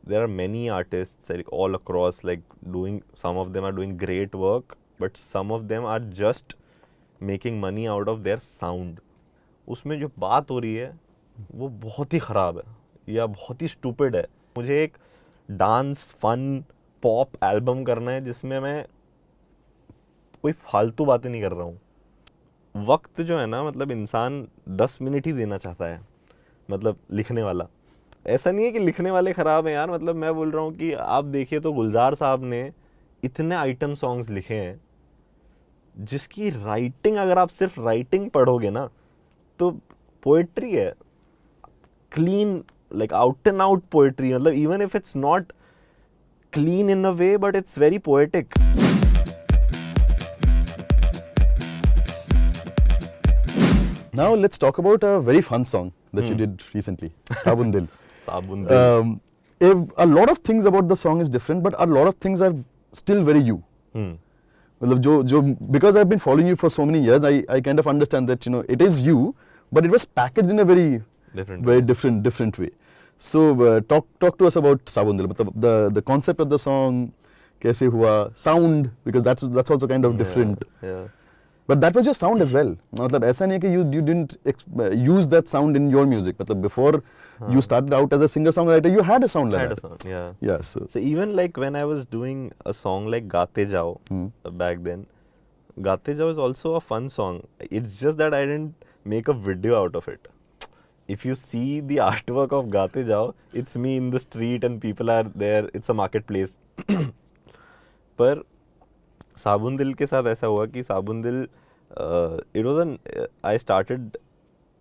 there are many artists like all across, like doing, some of them are doing great work, but some of them are just making money out of their sound. उसमें जो बात हो रही है वो बहुत ही ख़राब है या बहुत ही स्टूपिड है. मुझे एक डांस फन पॉप एल्बम करना है जिसमें मैं कोई फालतू बातें नहीं कर रहा हूँ. वक्त जो है ना, मतलब इंसान 10 मिनट ही देना चाहता है, मतलब लिखने वाला. ऐसा नहीं है कि लिखने वाले ख़राब हैं यार, मतलब मैं बोल रहा हूँ कि आप देखिए तो गुलजार साहब ने इतने आइटम सॉन्ग्स लिखे हैं जिसकी राइटिंग, अगर आप सिर्फ राइटिंग पढ़ोगे ना तो पोएट्री है, clean, like out and out poetry. मतलब even if it's not clean in a way, but it's very poetic. Now let's talk about a very fun song that you did recently, Sabun Dil. Sabun Dil. A lot of things about the song is different, but a lot of things are still very you. मतलब because I've been following you for so many years, I kind of understand that, you know, it is you, but it was packaged in a very different way. So talk to us about Sabun Dil. मतलब the concept of the song, कैसे हुआ, sound, because that's also kind of different. Yeah. But that was your sound as well. मतलब ऐसा नहीं है कि you didn't use that sound in your music. मतलब before you started out as a singer-songwriter, you had a sound like that. Sound, yeah. Yeah. So even like when I was doing a song like Gaate Jao back then, Gaate Jao is also a fun song. It's just that I didn't make a video out of it. If you see the artwork of Gaate Jao, it's me in the street and people are there. It's a marketplace. पर साबुन दिल के साथ ऐसा हुआ कि साबुन दिल, it was an I started,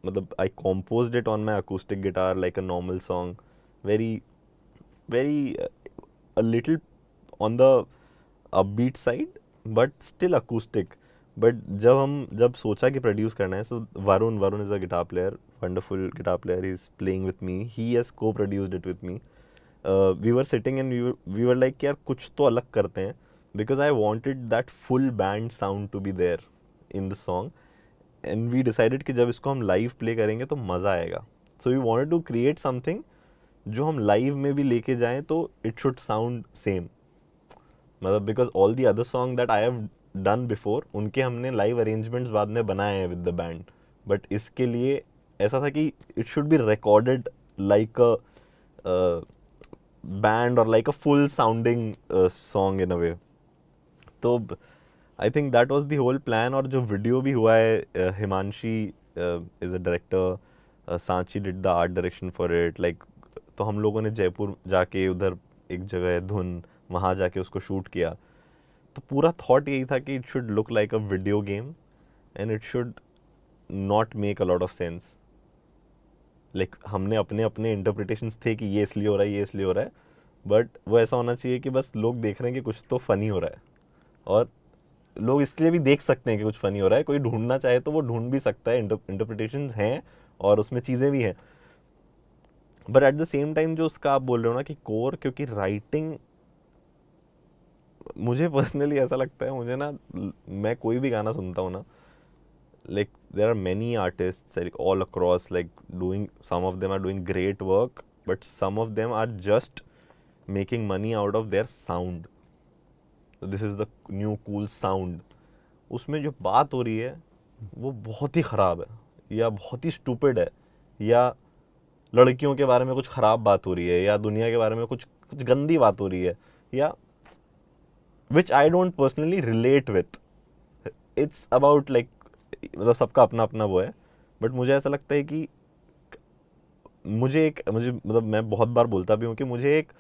मतलब I composed it on my acoustic guitar like a normal song, very a little on the upbeat side but still acoustic. But जब सोचा कि प्रोड्यूस करना है, so Varun is a guitar player, wonderful guitar player. He's playing with me. He has co-produced it with me. We were sitting and we were like यार कुछ तो अलग करते हैं, because I wanted that full band sound to be there in the song, and we decided कि जब इसको हम लाइव प्ले करेंगे तो मज़ा आएगा. So we wanted to create something जो हम लाइव में भी लेके जाएं तो it should sound same. मतलब because all the other song that I have done before, उनके हमने लाइव अरेंजमेंट्स बाद में बनाए हैं विद द बैंड, बट इसके लिए ऐसा था कि it should be recorded like a band और like a full sounding song in a way. तो I think that was the whole plan. और जो वीडियो भी हुआ है, Himanshi is a director, Sanchi did the art direction for it. Like तो हम लोगों ने जयपुर जाके, उधर एक जगह है धुन, वहाँ जाके उसको शूट किया. तो पूरा थॉट यही था कि it should look like a video game and it should not make a lot of sense. Like हमने अपने इंटरप्रिटेशंस थे कि ये इसलिए हो रहा है, ये इसलिए हो रहा है, बट वो ऐसा होना चाहिए कि बस लोग देख रहे हैं कि कुछ तो फ़नी हो रहा है, और लोग इसलिए भी देख सकते हैं कि कुछ फ़नी हो रहा है. कोई ढूंढना चाहे तो वो ढूंढ भी सकता है, इंटरप्रिटेशंस हैं और उसमें चीज़ें भी हैं. But at the same time जो उसका आप बोल रहे हो ना कि कोर, क्योंकि राइटिंग, मुझे पर्सनली ऐसा लगता है, मुझे ना, मैं कोई भी गाना सुनता हूँ ना, like there are many artists like all across, like doing, some of them are doing great work, but some of them are just making money out of their sound. So this is the new cool sound. उसमें जो बात हो रही है वो बहुत ही ख़राब है या बहुत ही स्टूपिड है, या लड़कियों के बारे में कुछ ख़राब बात हो रही है, या दुनिया के बारे में कुछ गंदी बात हो रही है, या which I don't personally relate with. It's about like, मतलब सबका अपना अपना वो है, बट मुझे ऐसा लगता है कि मुझे मतलब मैं बहुत बार बोलता भी हूँ कि मुझे एक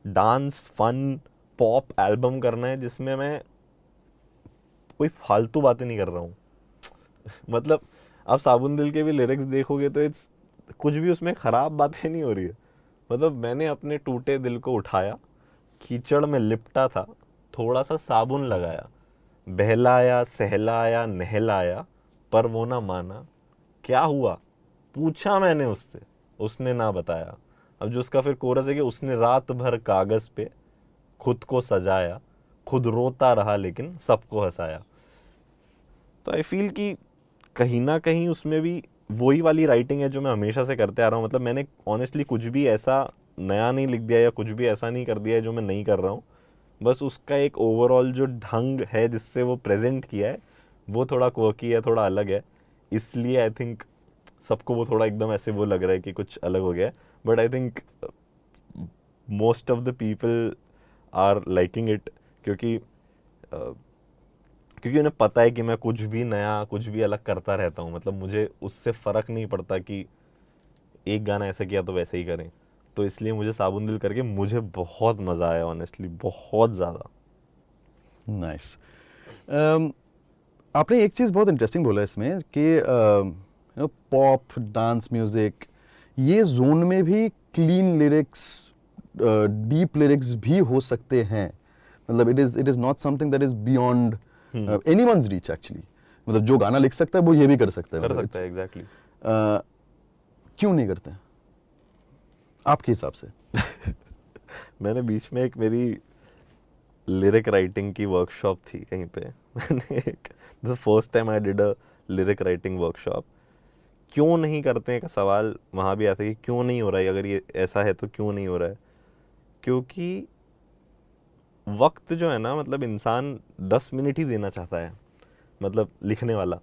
डांस फन पॉप एल्बम करना है जिसमें मैं कोई फालतू बातें नहीं कर रहा हूँ. मतलब आप साबुन दिल के भी लिरिक्स देखोगे तो इट्स कुछ भी उसमें ख़राब बातें नहीं हो रही है. मतलब मैंने अपने टूटे दिल को उठाया, कीचड़ में लिपटा था, थोड़ा सा साबुन लगाया, बहलाया सहलाया नहलाया, पर वो ना माना. क्या हुआ पूछा मैंने उससे, उसने ना बताया. अब जो उसका फिर कोरस है कि उसने रात भर कागज़ पे खुद को सजाया, खुद रोता रहा लेकिन सबको हंसाया. तो आई फील कि कहीं ना कहीं उसमें भी वही वाली राइटिंग है जो मैं हमेशा से करते आ रहा हूँ. मतलब मैंने ऑनेस्टली कुछ भी ऐसा नया नहीं लिख दिया या कुछ भी ऐसा नहीं कर दिया है जो मैं नहीं कर रहा हूँ, बस उसका एक ओवरऑल जो ढंग है जिससे वो प्रेजेंट किया है वो थोड़ा क्वर्की है, थोड़ा अलग है, इसलिए आई थिंक सबको वो थोड़ा एकदम ऐसे वो लग रहा है कि कुछ अलग हो गया है. But I think most of the people are liking it, क्योंकि क्योंकि उन्हें पता है कि मैं कुछ भी नया कुछ भी अलग करता रहता हूँ. मतलब मुझे उससे फ़र्क नहीं पड़ता कि एक गाना ऐसा किया तो वैसे ही करें. तो इसलिए मुझे साबुन दिल करके मुझे बहुत मज़ा आया, ऑनेस्टली बहुत ज़्यादा. नाइस. आपने एक चीज़ बहुत इंटरेस्टिंग बोला इसमें कि पॉप डांस म्यूज़िक ये जोन में भी क्लीन लिरिक्स, डीप लिरिक्स भी हो सकते हैं. मतलब it is not something that is beyond anyone's reach actually. मतलब जो गाना लिख सकता है वो ये भी कर सकता है. कर मतलब सकता है एग्जैक्टली. क्यों नहीं करते हैं आपके हिसाब से? मैंने बीच में एक मेरी लिरिक राइटिंग की वर्कशॉप थी कहीं पे. मैंने एक the first time I did a lyric writing workshop. क्यों नहीं करते हैं का सवाल वहाँ भी आता है कि क्यों नहीं हो रहा है, अगर ये ऐसा है तो क्यों नहीं हो रहा है. क्योंकि वक्त जो है ना, मतलब इंसान 10 मिनट ही देना चाहता है, मतलब लिखने वाला.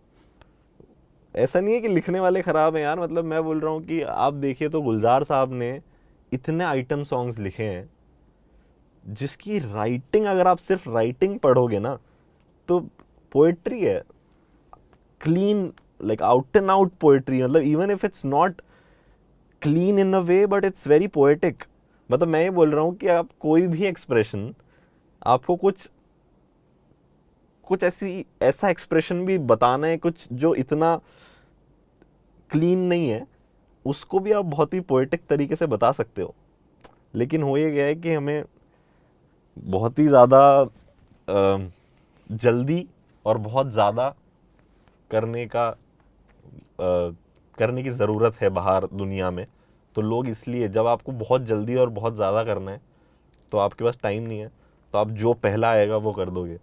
ऐसा नहीं है कि लिखने वाले ख़राब हैं यार, मतलब मैं बोल रहा हूँ कि आप देखिए तो गुलजार साहब ने इतने आइटम सॉन्ग्स लिखे हैं जिसकी राइटिंग, अगर आप सिर्फ राइटिंग पढ़ोगे ना तो पोएट्री है, clean, like out and out poetry. मतलब even if it's not clean in a way but it's very poetic. मतलब मैं ये बोल रहा हूँ कि आप कोई भी एक्सप्रेशन, आपको कुछ कुछ ऐसा एक्सप्रेशन भी बताना है कुछ जो इतना क्लीन नहीं है, उसको भी आप बहुत ही पोएटिक तरीके से बता सकते हो. लेकिन हो ये गया है कि हमें बहुत ही ज़्यादा जल्दी और बहुत ज़्यादा करने का करने की ज़रूरत है बाहर दुनिया में. तो लोग इसलिए, जब आपको बहुत जल्दी और बहुत ज़्यादा करना है तो आपके पास टाइम नहीं है, तो आप जो पहला आएगा वो कर दोगे.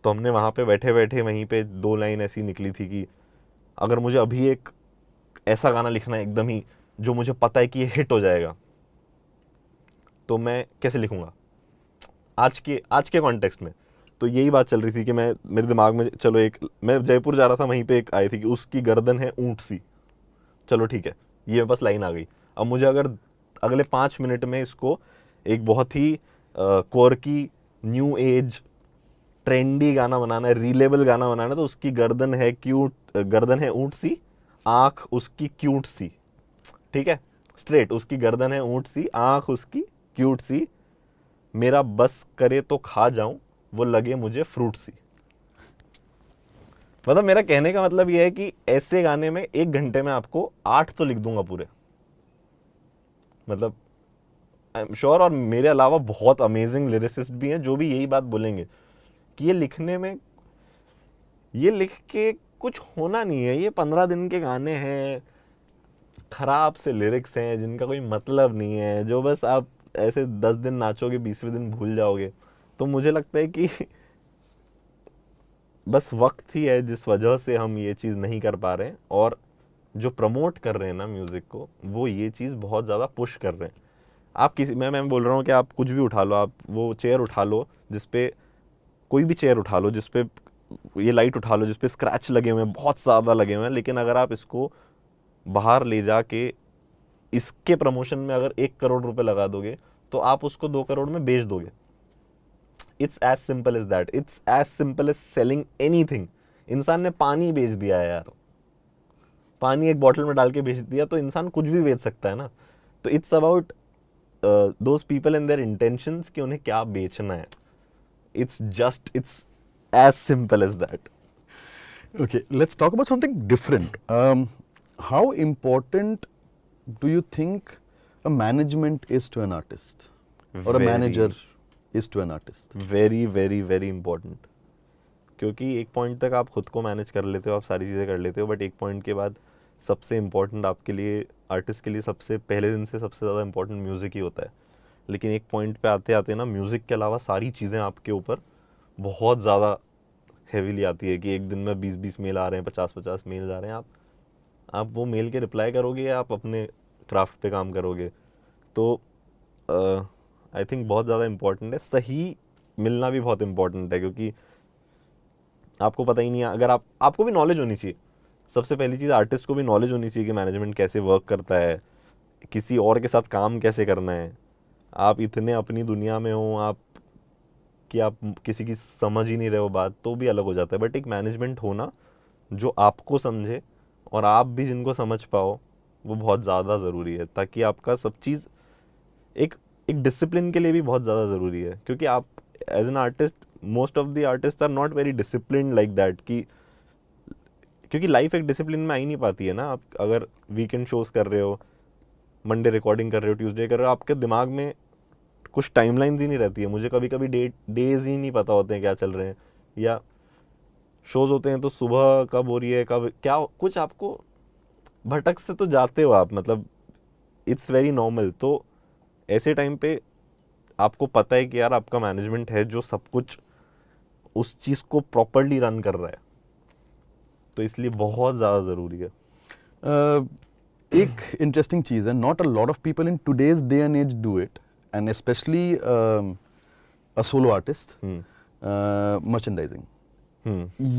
तो हमने वहाँ पे बैठे बैठे वहीं पे 2 लाइन ऐसी निकली थी कि अगर मुझे अभी एक ऐसा गाना लिखना है एकदम ही जो मुझे पता है कि ये हिट हो जाएगा, तो मैं कैसे लिखूँगा आज के कॉन्टेक्स्ट में. तो यही बात चल रही थी कि मैं, मेरे दिमाग में चलो एक, मैं जयपुर जा रहा था, वहीं पे एक आई थी कि उसकी गर्दन है ऊँट सी. चलो ठीक है, ये बस लाइन आ गई. अब मुझे अगर अगले 5 मिनट में इसको एक बहुत ही क्वर्की, न्यू एज, ट्रेंडी गाना बनाना है, रीलेबल गाना बनाना है, तो उसकी गर्दन है क्यूट, गर्दन है ऊँट सी, आँख उसकी क्यूट सी. ठीक है, स्ट्रेट, उसकी गर्दन है ऊँट सी, आँख उसकी क्यूट सी, मेरा बस करे तो खा जाऊं, वो लगे मुझे फ्रूट सी. मतलब मेरा कहने का मतलब यह है कि ऐसे गाने में 1 घंटे में आपको 8 तो लिख दूंगा पूरे. मतलब आई एम श्योर, और मेरे अलावा बहुत अमेजिंग लिरिसिस्ट भी हैं जो भी यही बात बोलेंगे कि ये लिखने में, ये लिख के कुछ होना नहीं है, ये 15 दिन के गाने हैं, खराब से लिरिक्स हैं जिनका कोई मतलब नहीं है, जो बस आप ऐसे 10 दिन नाचोगे, 20वें दिन भूल जाओगे. तो मुझे लगता है कि बस वक्त ही है जिस वजह से हम ये चीज़ नहीं कर पा रहे हैं, और जो प्रमोट कर रहे हैं ना म्यूज़िक को, वो ये चीज़ बहुत ज़्यादा पुश कर रहे हैं. आप किसी, मैं बोल रहा हूँ कि आप कुछ भी उठा लो, आप वो चेयर उठा लो जिसपे, कोई भी चेयर उठा लो जिसपे ये लाइट उठा लो जिसपे स्क्रैच लगे हुए हैं, बहुत ज़्यादा लगे हुए हैं, लेकिन अगर आप इसको बाहर ले जाके इसके प्रमोशन में अगर 1 करोड़ रुपए लगा दोगे तो आप उसको 2 करोड़ में बेच दोगे. It's as simple as that. It's as simple as selling anything. इंसान ने पानी बेच दिया है यार, पानी एक बॉटल में डाल के बेच दिया, तो इंसान कुछ भी बेच सकता है ना. तो it's about those people and their intentions कि उन्हें क्या बेचना है. It's as simple as that. Okay, let's talk about something different. How important do you think a management is to an artist, or a manager is to an artist? Very very very important. क्योंकि एक point तक आप खुद को manage कर लेते हो, आप सारी चीज़ें कर लेते हो, बट एक पॉइंट के बाद सबसे इम्पोर्टेंट आपके लिए, आर्टिस्ट के लिए, सबसे पहले दिन से सबसे ज़्यादा इम्पोर्टेंट म्यूज़िक ही होता है. लेकिन एक पॉइंट पे आते आते ना, म्यूज़िक के अलावा सारी चीज़ें आपके ऊपर बहुत ज़्यादा हैवीली आती है कि एक दिन में 20-20 मेल आ रहे हैं, 50-50 मेल आ रहे हैं, आप वो मेल के रिप्लाई करोगे या आप अपने क्राफ्ट पे काम करोगे. तो आई थिंक बहुत ज़्यादा इम्पोर्टेंट है. सही मिलना भी बहुत इम्पोर्टेंट है, क्योंकि आपको पता ही नहीं है. अगर आपको भी नॉलेज होनी चाहिए. सबसे पहली चीज़, आर्टिस्ट को भी नॉलेज होनी चाहिए कि मैनेजमेंट कैसे वर्क करता है, किसी और के साथ काम कैसे करना है. आप इतने अपनी दुनिया में हो आप कि आप किसी की समझ ही नहीं रहे हो बात, तो भी अलग हो जाता है. बट एक मैनेजमेंट होना जो आपको समझे और आप भी जिनको समझ पाओ, वो बहुत ज़्यादा ज़रूरी है, ताकि आपका सब चीज़ एक एक डिसिप्लिन के लिए भी बहुत ज़्यादा ज़रूरी है. क्योंकि आप as an artist, most of the artists are not very discipline like that, कि क्योंकि लाइफ एक डिसिप्लिन में आ ही नहीं पाती है ना. आप अगर वीकेंड शोज कर रहे हो, मंडे रिकॉर्डिंग कर रहे हो, ट्यूसडे कर रहे हो, आपके दिमाग में कुछ टाइमलाइंस ही नहीं रहती है. मुझे कभी कभी डेज ही नहीं पता होते हैं क्या चल रहे हैं, या शोज होते हैं तो सुबह कब हो रही है, कब क्या कुछ, आपको भटक से तो जाते हो आप. मतलब इट्स वेरी नॉर्मल. तो ऐसे टाइम पे आपको पता है कि यार आपका मैनेजमेंट है जो सब कुछ उस चीज़ को प्रॉपरली रन कर रहा है, तो इसलिए बहुत ज़्यादा ज़रूरी है. एक इंटरेस्टिंग चीज़ है, not a lot of people in today's day and age do it, and specially a solo artist, merchandising.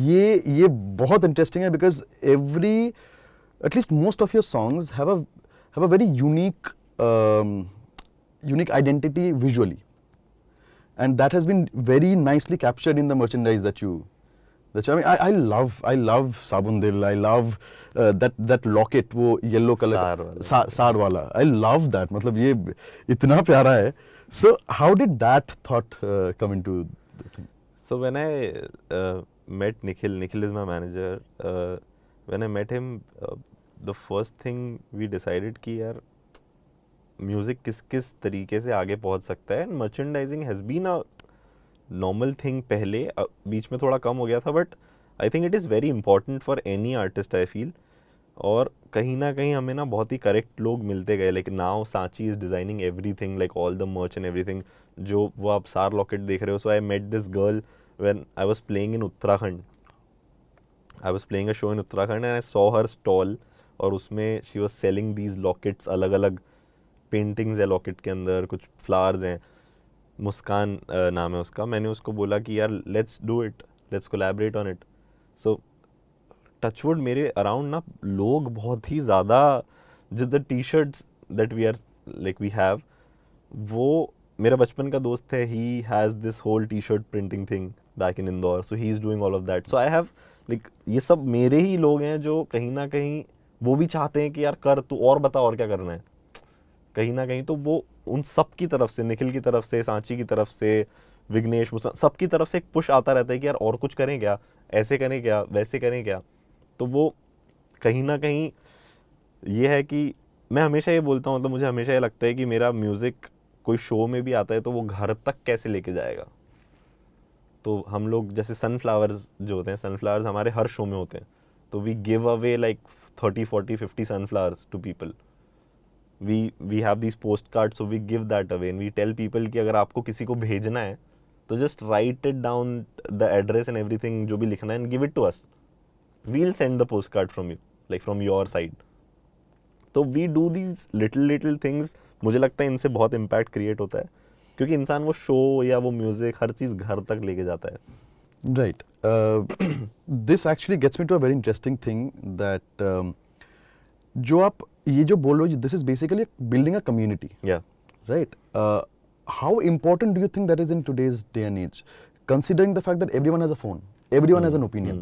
ये बहुत इंटरेस्टिंग है, because every, at least most of your songs have a very unique identity visually, and that has been very nicely captured in the merchandise that you. I mean, I love Sabun Dil. I love that locket, वो yellow color सार का वाला. सार वाला. I love that. मतलब ये इतना प्यारा है. So how did that thought come into the thing? So when I met Nikhil is my manager. When I met him, the first thing we decided कि यार म्यूज़िक किस किस तरीके से आगे पहुंच सकता है. Merchandising has been a normal thing पहले, बीच में थोड़ा कम हो गया था, but I think it is very important for any artist, I feel. और कहीं ना कहीं हमें ना बहुत ही करेक्ट लोग मिलते गए. Like now Sanchi is designing everything, like all the merch and everything. जो वो आप सार लॉकेट देख रहे हो, so I met this girl when I was playing in Uttarakhand. I was playing a show in Uttarakhand and I saw her stall, और उसमें she was selling these lockets. अलग अलग पेंटिंग्स है लॉकेट के अंदर, कुछ फ्लावर्स हैं. मुस्कान नाम है उसका. मैंने उसको बोला कि यार let's do it, let's collaborate on it. So touchwood मेरे अराउंड ना लोग बहुत ही ज़्यादा, जिस the T shirts that we are like we have, वो मेरा बचपन का दोस्त है. He has this whole T shirt printing thing back in Indore, so he is doing all of that. So I have like, ये सब मेरे ही लोग हैं जो कहीं ना कहीं वो भी चाहते हैं कि यार कर तू, और बता और क्या करना है कहीं ना कहीं. तो वो उन सब की तरफ से, निखिल की तरफ से, सांची की तरफ से, विघ्नेश, सब की तरफ से एक पुश आता रहता है कि यार और कुछ करें क्या, ऐसे करें क्या, वैसे करें क्या. तो वो कहीं ना कहीं ये है कि मैं हमेशा ये बोलता हूँ, मतलब मुझे हमेशा ये लगता है कि मेरा म्यूज़िक कोई शो में भी आता है तो वो घर तक कैसे लेके जाएगा. तो हम लोग जैसे सनफ्लावर्स जो होते हैं, सनफ्लावर्स हमारे हर शो में होते हैं, तो we give away like 30, 40, 50 sunflowers to people. we have these postcards, so we give that away and we tell people कि अगर आपको किसी को भेजना है तो just write it down, the address and everything जो भी लिखना है, and give it to us. We'll send the postcard from you, like from your side. तो we do these little things. मुझे लगता है इनसे बहुत impact create होता है, क्योंकि इंसान वो शो या वो म्यूजिक हर चीज़ घर तक लेके जाता है. Right. This actually gets me to a very interesting thing that जो आप ये जो बोल रहे हो, this is basically building a community. Yeah. Right. How important do you think that is in today's day and age, considering the fact that everyone has a phone, everyone has an opinion,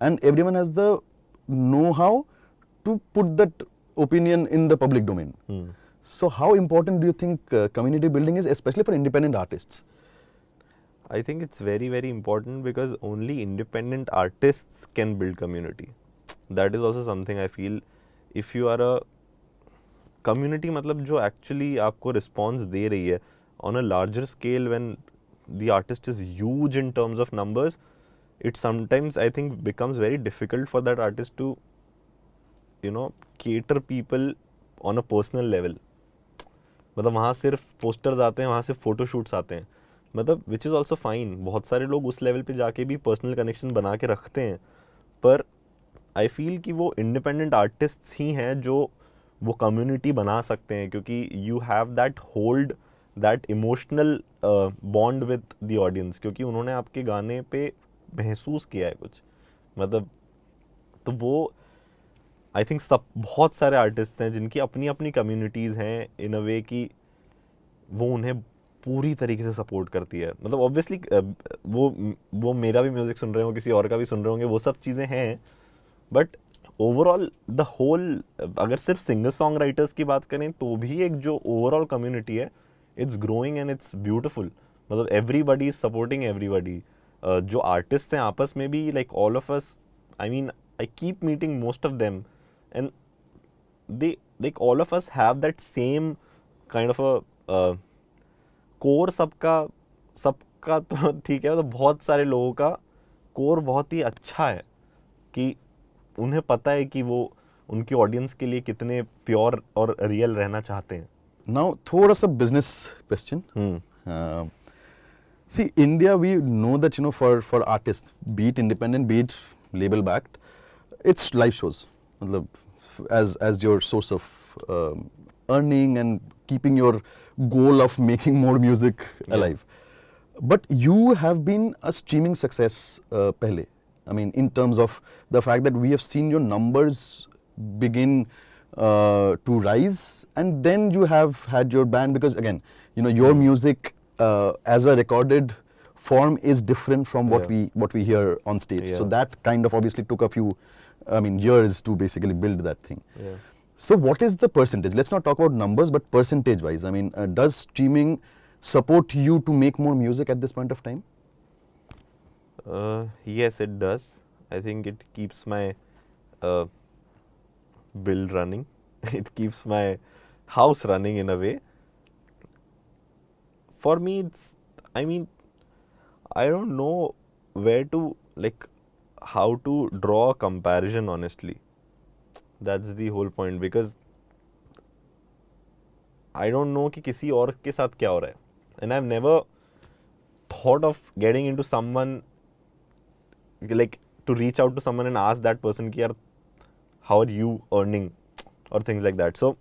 and everyone has the know-how to put that opinion in the public domain. So how important do you think community building is, especially for independent artists? I think it's very important, because only independent artists can build community. That is also something I feel. If you are a community, मतलब जो actually आपको response दे रही है on a larger scale, when the artist is huge in terms of numbers, it sometimes I think becomes very difficult for that artist to, you know, cater people on a personal level. मतलब वहाँ सिर्फ posters आते हैं, वहाँ सिर्फ photo shoots आते हैं, मतलब विच इज़ ऑल्सो फाइन. बहुत सारे लोग उस लेवल पे जाके भी पर्सनल कनेक्शन बना के रखते हैं, पर आई फील कि वो इंडिपेंडेंट आर्टिस्ट्स ही हैं जो वो कम्युनिटी बना सकते हैं, क्योंकि you have that hold that emotional bond with the audience, क्योंकि उन्होंने आपके गाने पे महसूस किया है कुछ, मतलब तो वो आई थिंक सब बहुत सारे आर्टिस्ट हैं जिनकी अपनी अपनी कम्युनिटीज़ हैं इन अ वे कि वो उन्हें पूरी तरीके से सपोर्ट करती है। मतलब ऑब्वियसली वो मेरा भी म्यूज़िक सुन रहे हो, किसी और का भी सुन रहे होंगे, वो सब चीज़ें हैं, बट ओवरऑल द होल, अगर सिर्फ सिंगर सॉन्ग राइटर्स की बात करें तो भी एक जो ओवरऑल कम्युनिटी है, it's growing and it's beautiful. मतलब एवरीबडी इज सपोर्टिंग एवरीबडी। जो आर्टिस्ट हैं आपस में भी, like all of us, I mean I keep meeting most of them and they, like all of us have that same kind of a core. सबका तो ठीक है, तो बहुत सारे लोगों का कोर बहुत ही अच्छा है कि उन्हें पता है कि वो उनकी ऑडियंस के लिए कितने प्योर और रियल रहना चाहते हैं। Now, थोड़ा सा business question. See, India, we know that, you know, for artists, be it independent, be it label backed, it's live shows. मतलब, as your source of earning and keeping your goal of making more music alive. But you have been a streaming success pehle. I mean, in terms of the fact that we have seen your numbers begin to rise, and then you have had your band, because again, you know, your music as a recorded form is different from what we hear on stage. So that kind of obviously took a few, I mean, years to basically build that thing. So what is the percentage? Let's not talk about numbers, but percentage wise, I mean, does streaming support you to make more music at this point of time? Yes, it does. I think it keeps my bill running. It keeps my house running in a way. For me, it's, I mean, I don't know where to, like, how to draw a comparison, honestly. That's the whole point, because I don't know कि किसी और के साथ क्या हो रहा है, and I've never thought of getting into someone, like to reach out to someone and ask that person कि यार how are you earning or things like that. So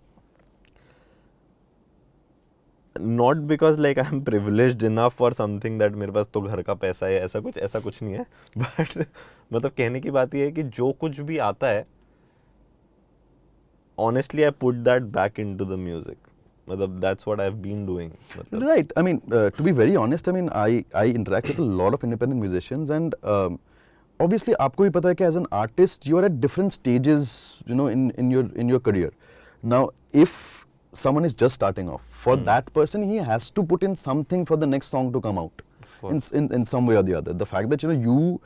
not because like I'm privileged enough or something that मेरे पास तो घर का पैसा है, ऐसा कुछ नहीं है, but मतलब कहने की बात ये है कि जो कुछ भी आता है, honestly I put that back into the music. मतलब that's what I've been doing. Right. I mean, to be very honest, I mean, I interact with a lot of independent musicians, and obviously आपको भी पता है कि as an artist you are at different stages, you know, in your career. Now, if someone is just starting off, for that person he has to put in something for the next song to come out in some way or the other. The fact that, you know, you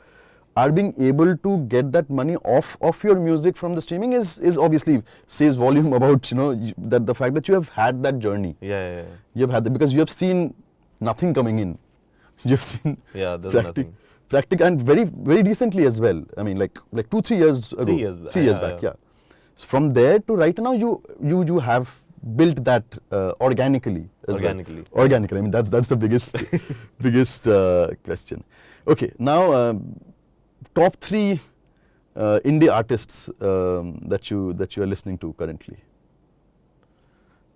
are being able to get that money off your music from the streaming is obviously says volume about, you know, that the fact that you have had that journey. Yeah. You have had that, because you have seen nothing coming in. You've seen there's nothing. Practic, and very very recently as well. I mean, like 2-3 years ago. 3 years back. Yeah. So from there to right now, you have built that organically as well. Organically. I mean, that's the biggest biggest question. Okay, now top 3 indie artists that you are listening to currently.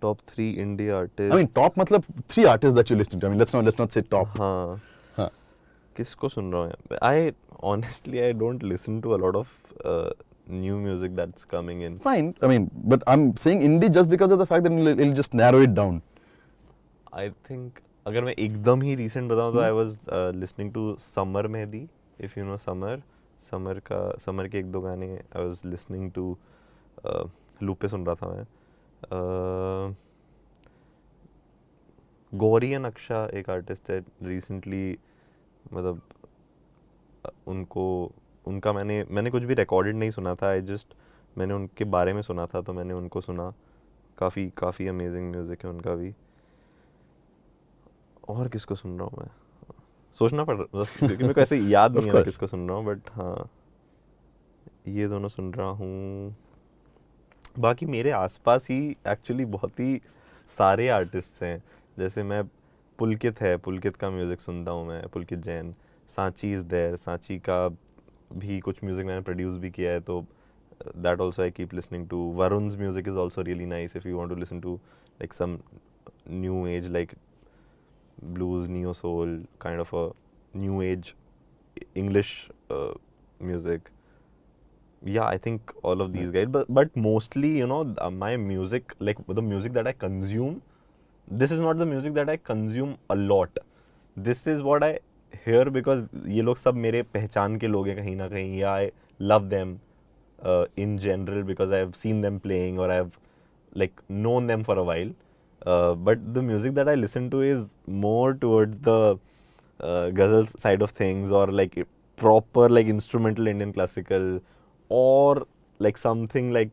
Top 3 indie artists. I mean, top matlab 3 artists that you're listening to. I mean, let's not say top. हाँ. किसको सुन रहा हूँ? I honestly I don't listen to a lot of new music that's coming in. Fine. I mean, but I'm saying indie just because of the fact that it'll just narrow it down. I think अगर मैं एकदम ही recent बताऊँ तो I was listening to Summer Mehdi, if you know Summer. Summer के 1-2 गाने I was listening to, loop पे सुन रहा था मैं. गौरी एंड अक्षा एक आर्टिस्ट है, रिसेंटली, मतलब उनका मैंने कुछ भी रिकॉर्डेड नहीं सुना था, मैंने उनके बारे में सुना था तो मैंने उनको सुना. काफ़ी अमेजिंग म्यूज़िक है उनका भी. और किसको सुन रहा हूँ मैं, सोचना पड़ रहा, क्योंकि मेरे को ऐसे याद नहीं है मैं किसको सुन रहा हूँ, बट हाँ ये दोनों सुन रहा हूँ. बाकी मेरे आसपास ही एक्चुअली बहुत ही सारे आर्टिस्ट हैं. जैसे मैं पुलकित का म्यूज़िक सुनता हूँ मैं, पुलकित जैन. सांची इज़ देयर, सांची का भी कुछ म्यूज़िक मैंने प्रोड्यूस भी किया है, तो that also I keep listening to. Varun's music is also really nice if you want to listen to like some new age, like blues, neo soul, kind of a new age English music. Yeah, I think all of these guys, but mostly, you know, my music, like the music that I consume, this is not the music that I consume a lot. This is what I hear because ये लोग सब मेरे पहचान के लोग हैं कहीं ना कहीं, या I love them in general because I have seen them playing or I have like known them for a while. But the music that I listen to is more towards the ghazal side of things, or like proper like instrumental Indian classical, or like something like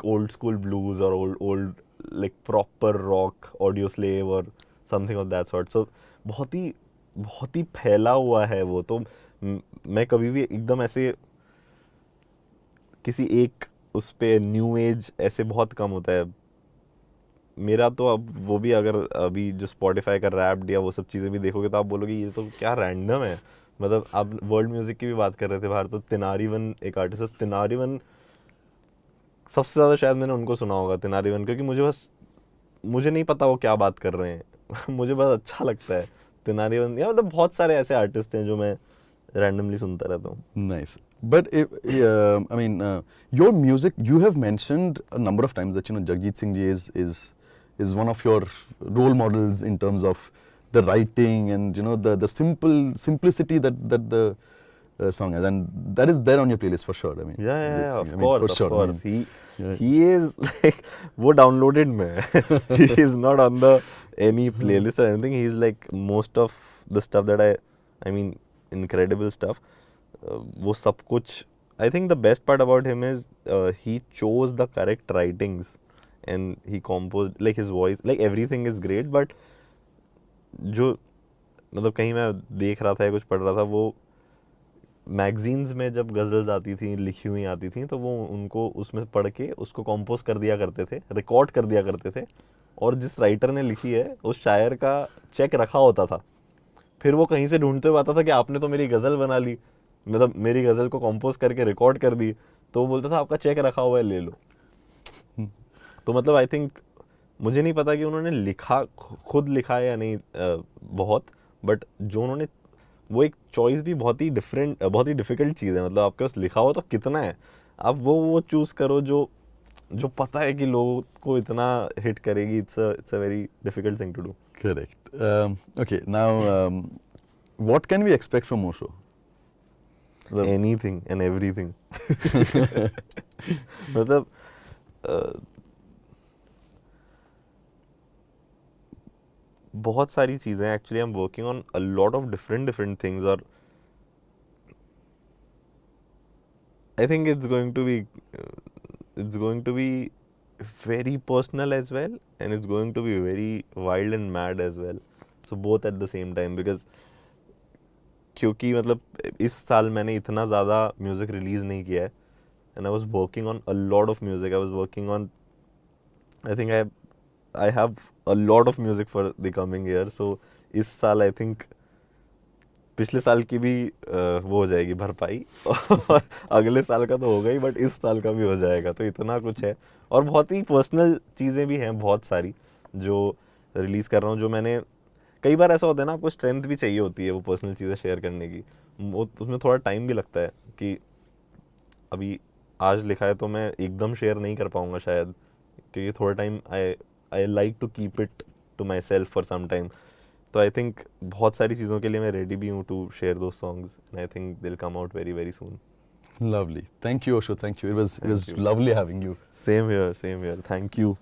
old school blues, or old like proper rock, Audio Slave or something of that sort. So बहुत ही फैला हुआ है वो तो मैं कभी भी एकदम ऐसे किसी एक उस पे न्यू एज ऐसे बहुत कम होता है मेरा तो। अब वो भी अगर अभी जो स्पॉटिफाई का रैप्ड या वो सब चीज़ें भी देखोगे तो आप बोलोगे ये तो क्या रैंडम है। मतलब आप वर्ल्ड म्यूज़िक की भी बात कर रहे थे बाहर, तो तिनारी वन एक आर्टिस्ट है, तिनारी वन सबसे ज़्यादा शायद मैंने उनको सुना होगा, तिनारी वन, क्योंकि मुझे नहीं पता वो क्या बात कर रहे हैं मुझे बस अच्छा लगता है तिनारी वन। या मतलब बहुत सारे ऐसे आर्टिस्ट हैं जो मैं रैंडमली सुनता रहता हूँ। Nice. But I mean, your music, you have mentioned a number of times that, you know, Jagjit Singh ji is one of your role models in terms of the writing and, you know, the simplicity that the song has, and that is there on your playlist for sure. I mean, Yeah, Jagjit of Singh, course, for of sure. course. I mean, He is like वो downloaded में है। He is not on the any playlist or anything. He's like most of the stuff that I mean incredible stuff. वो सब कुछ, I think the best part about him is he chose the correct writings and he composed, like his voice, like everything is great, but जो मतलब कहीं मैं देख रहा था या कुछ पढ़ रहा था, वो मैगजीन्स में जब गज़ल्स आती थी लिखी हुई आती थी तो वो उनको उसमें पढ़ के उसको कंपोज कर दिया करते थे, रिकॉर्ड कर दिया करते थे, और जिस राइटर ने लिखी है उस शायर का चेक रखा होता था। फिर वो कहीं से ढूंढते हुए आता था कि आपने तो मेरी गज़ल बना ली, मतलब मेरी गज़ल को कंपोज करके रिकॉर्ड कर दी, तो वो बोलता था आपका चेक रखा हुआ है ले लो। तो मतलब आई थिंक, मुझे नहीं पता कि उन्होंने लिखा खुद लिखा है या नहीं बहुत, बट जो उन्होंने, वो एक चॉइस भी बहुत ही डिफरेंट, बहुत ही डिफ़िकल्ट चीज़ है। मतलब आपके पास लिखा हो तो कितना है, आप वो चूज़ करो जो जो पता है कि लोगों को इतना हिट करेगी। It's a very difficult thing to do. correct. Okay, now what can we expect from Osho? Anything and everything मतलब बहुत सारी चीज़ें, actually I am working on a lot of different things, और I think it's going to be very personal as well, and it's going to be very wild and mad as well, so both at the same time, because क्योंकि मतलब इस साल मैंने इतना ज़्यादा music release नहीं किया है, and I was working on a lot of music, I was working on, I think I have a lot of music for the coming year. So इस साल आई थिंक पिछले साल की भी वो हो जाएगी भरपाई और अगले साल का तो होगा ही, बट इस साल का भी हो जाएगा, तो इतना कुछ है। और बहुत ही पर्सनल चीज़ें भी हैं बहुत सारी जो रिलीज़ कर रहा हूँ, जो मैंने, कई बार ऐसा होता है ना, आपको स्ट्रेंथ भी चाहिए होती है वो पर्सनल चीज़ें शेयर करने की, वो उसमें थोड़ा टाइम भी लगता है कि अभी आज लिखा है तो मैं एकदम शेयर नहीं कर पाऊँगा शायद, क्योंकि थोड़ा time I like to keep it to myself for some time. तो आई थिंक बहुत सारी चीज़ों के लिए मैं रेडी भी हूँ टू शेयर दो songs, and I think they will come out very very soon. Lovely. Thank you, Osho. Thank you. It was Thank you. lovely having you. Same here, same here. Thank you.